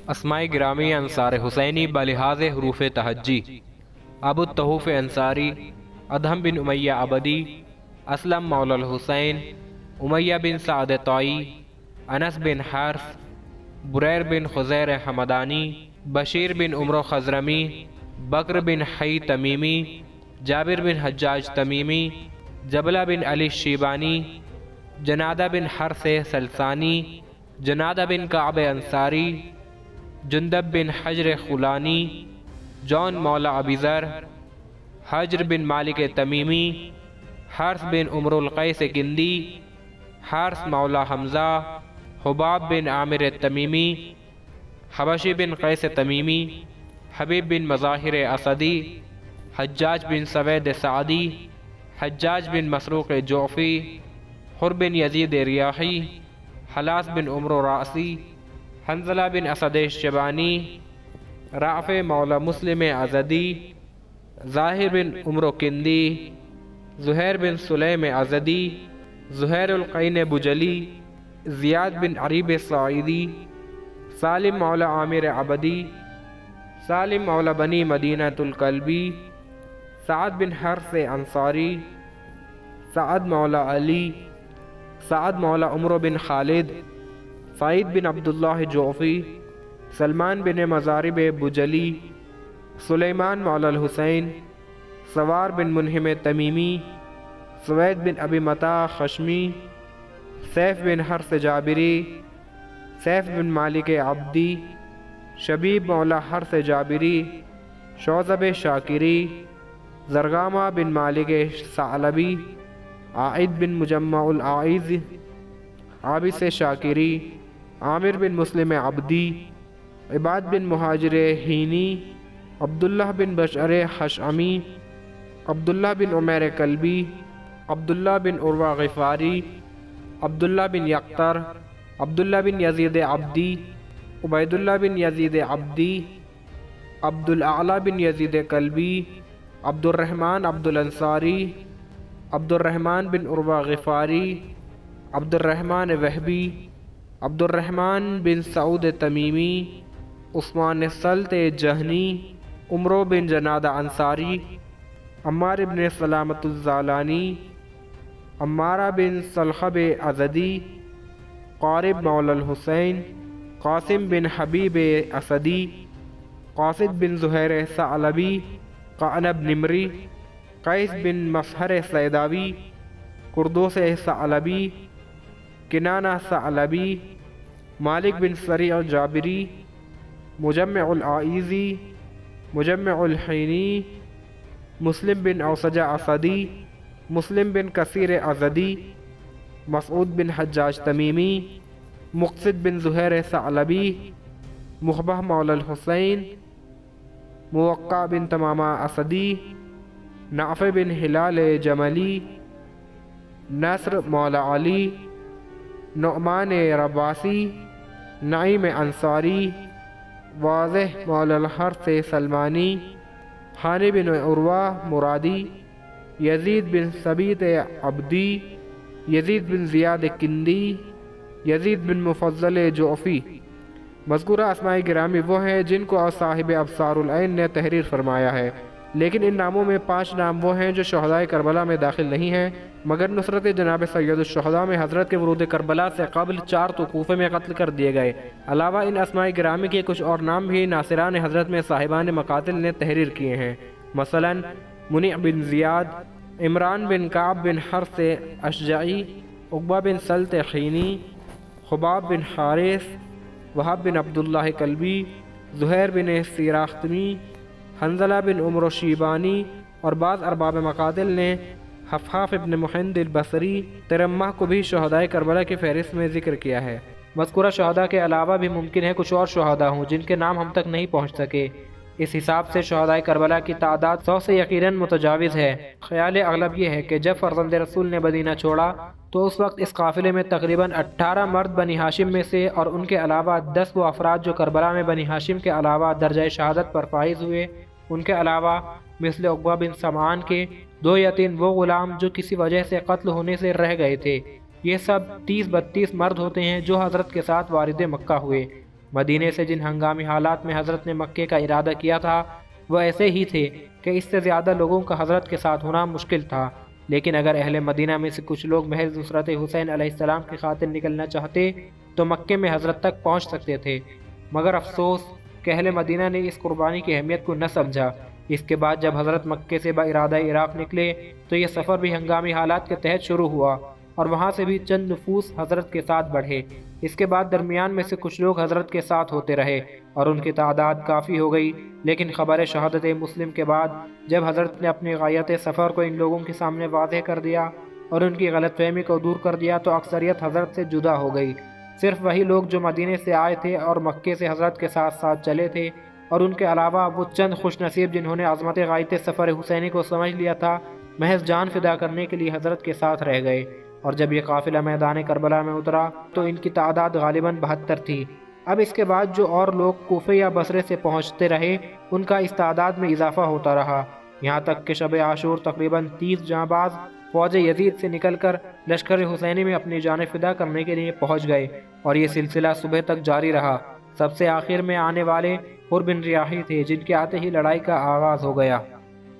اسماء گرامی انصار حسینی بلحاظ حروف تہجی: ابو الطحوف انصاری، ادہم بن امیہ عبدی، اسلم مولا الحسین، امیہ بن سعد طائی، انس بن حارث، بریر بن خزیر حمدانی، بشیر بن عمرو خزرمی، بکر بن حی تمیمی، جابر بن حجاج تمیمی، جبلہ بن علی شیبانی، جنادہ بن حرث سلسانی، جنادہ بن کعب انصاری، جندب بن حجر خولانی، جون مولا ابی ذر، حجر بن مالک تمیمی، حارث بن عمرو القیس کندی، حارث مولا حمزہ، حباب بن عامر تمیمی، حبشی بن قیس تمیمی، حبیب بن مظاہر اسدی، حجاج بن سوید سعدی، حجاج بن مسروق جعفی، حر بن یزید ریاحی، حلاس بن عمرو راسی، حنظلہ بن اسد شیبانی، رافع مولا مسلم ازدی، ظاہر بن عمرو کندی، زہیر بن سلیم ازدی، زہیر القین بجلی، زیاد بن عریب سعیدی، سالم مولا عامر عبدی، سالم مولا بنی مدینہ الکلبی، سعد بن حرث انصاری، سعد مولا علی، سعد مولا عمرو بن خالد، سعید بن عبداللہ جعفی، سلمان بن مزارب بجلی، سلیمان مولا الحسین، سوار بن منہم تمیمی، سوید بن ابی متا خشمی، سیف بن حرث جابری، سیف بن مالک عبدی، شبیب مولا حرث جابری، شوذب شاکری، زرگامہ بن مالک ثعلبی، عائد بن مجمع العائز، عابس شاکری، عامر بن مسلم عبدی، عباد بن مہاجر ہینی، عبداللہ بن بشر حشعمی، عبداللہ بن عمیر کلبی، عبداللہ بن عروہ غفاری، عبداللہ بن یقطر، عبداللہ بن یزید عبدی، عبیداللہ بن یزید عبدی، عبدالاعلی بن یزید کلبی، عبد الرحمن عبد الانصاری، عبد الرحمن بن عروہ غفاری، عبد الرحمن وہبی، عبد الرحمن بن سعود تمیمی، عثمان سلط جہنی، عمرو بن جنادہ انصاری، عمار بن سلامت الزالانی، عمارہ بن سلخب ازدی، قارب مولا الحسین، قاسم بن حبیب اسدی، قاصد بن زہیر ثعلبی، قعنب نمری، قیس بن مصہر سیداوی، قردوس ثعلبی، کنانہ ثعلبی، مالک بن سریع جابری، مجمع العائزی، مجمع الحینی، مسلم بن اوسجہ اسدی، مسلم بن کثیر ازدی، مسعود بن حجاج تمیمی، مقصد بن زہیر ثعلبی، مخبہ مولا الحسین، موقع بن تمامہ اسدی، نافع بن ہلال جملی، نصر مولا علی، نعمان رباسی، نعیم انصاری، واضح مولا الحرث سلمانی، حانی بن عروہ مرادی، یزید بن ثبیت عبدی، یزید بن زیاد کندی، یزید بن مفضل جعفی۔ مذکورہ اسماء گرامی وہ ہیں جن کو صاحب ابصار العین نے تحریر فرمایا ہے، لیکن ان ناموں میں 5 نام وہ ہیں جو شہدائے کربلا میں داخل نہیں ہیں، مگر نصرت جناب سید الشہداء میں حضرت کے ورود کربلا سے قبل 4 تو کوفے میں قتل کر دیے گئے۔ علاوہ ان اسماء گرامی کے کچھ اور نام بھی ناصران حضرت میں صاحبان مقاتل نے تحریر کیے ہیں، مثلا منیع بن زیاد، عمران بن کعب بن حرث اشجعی، عقبہ بن سلط خینی، خباب بن حارث، وہب بن عبداللہ کلبی، زہیر بن سیراختمی، حنظلہ بن عمرو شیبانی، اور بعض ارباب مقاتل نے حفحاف ابن محند البصری، ترمہ کو بھی شہدائے کربلا کی فہرست میں ذکر کیا ہے۔ مذکورہ شہداء کے علاوہ بھی ممکن ہے کچھ اور شہداء ہوں جن کے نام ہم تک نہیں پہنچ سکے۔ اس حساب سے شہدائے کربلا کی تعداد 100 سے یقیناً متجاوز ہے۔ خیال اغلب یہ ہے کہ جب فرزند رسول نے مدینہ چھوڑا تو اس وقت اس قافلے میں تقریباً 18 مرد بنی ہاشم میں سے اور ان کے علاوہ 10 وہ افراد جو کربلا میں بنی ہاشم کے علاوہ درجہ شہادت پر فائز ہوئے، ان کے علاوہ مثل عقبہ بن سمعان کے 2 یا 3 وہ غلام جو کسی وجہ سے قتل ہونے سے رہ گئے تھے۔ یہ سب 30-32 مرد ہوتے ہیں جو حضرت کے ساتھ وارد مکہ ہوئے۔ مدینے سے جن ہنگامی حالات میں حضرت نے مکے کا ارادہ کیا تھا وہ ایسے ہی تھے کہ اس سے زیادہ لوگوں کا حضرت کے ساتھ ہونا مشکل تھا، لیکن اگر اہل مدینہ میں سے کچھ لوگ محض نصرت حسین علیہ السلام کی خاطر نکلنا چاہتے تو مکے میں حضرت تک پہنچ سکتے تھے، مگر افسوس کہ اہل مدینہ نے اس قربانی کی اہمیت کو نہ سمجھا۔ اس کے بعد جب حضرت مکے سے بارادہ عراق نکلے تو یہ سفر بھی ہنگامی حالات کے تحت شروع ہوا اور وہاں سے بھی چند نفوس حضرت کے ساتھ بڑھے۔ اس کے بعد درمیان میں سے کچھ لوگ حضرت کے ساتھ ہوتے رہے اور ان کی تعداد کافی ہو گئی، لیکن خبر شہادت مسلم کے بعد جب حضرت نے اپنی غایت سفر کو ان لوگوں کے سامنے واضح کر دیا اور ان کی غلط فہمی کو دور کر دیا تو اکثریت حضرت سے جدا ہو گئی۔ صرف وہی لوگ جو مدینے سے آئے تھے اور مکے سے حضرت کے ساتھ ساتھ چلے تھے، اور ان کے علاوہ وہ چند خوش نصیب جنہوں نے عظمت غایت سفر حسینی کو سمجھ لیا تھا، محض جان فدا کرنے کے لیے حضرت کے ساتھ رہ گئے۔ اور جب یہ قافلہ میدان کربلا میں اترا تو ان کی تعداد غالباً 72 تھی۔ اب اس کے بعد جو اور لوگ کوفے یا بصرے سے پہنچتے رہے ان کا اس تعداد میں اضافہ ہوتا رہا، یہاں تک کہ شب عاشور تقریباً 30 جانباز فوج یزید سے نکل کر لشکر حسینی میں اپنی جان فدا کرنے کے لیے پہنچ گئے، اور یہ سلسلہ صبح تک جاری رہا۔ سب سے آخر میں آنے والے حر بن ریاحی تھے، جن کے آتے ہی لڑائی کا آغاز ہو گیا۔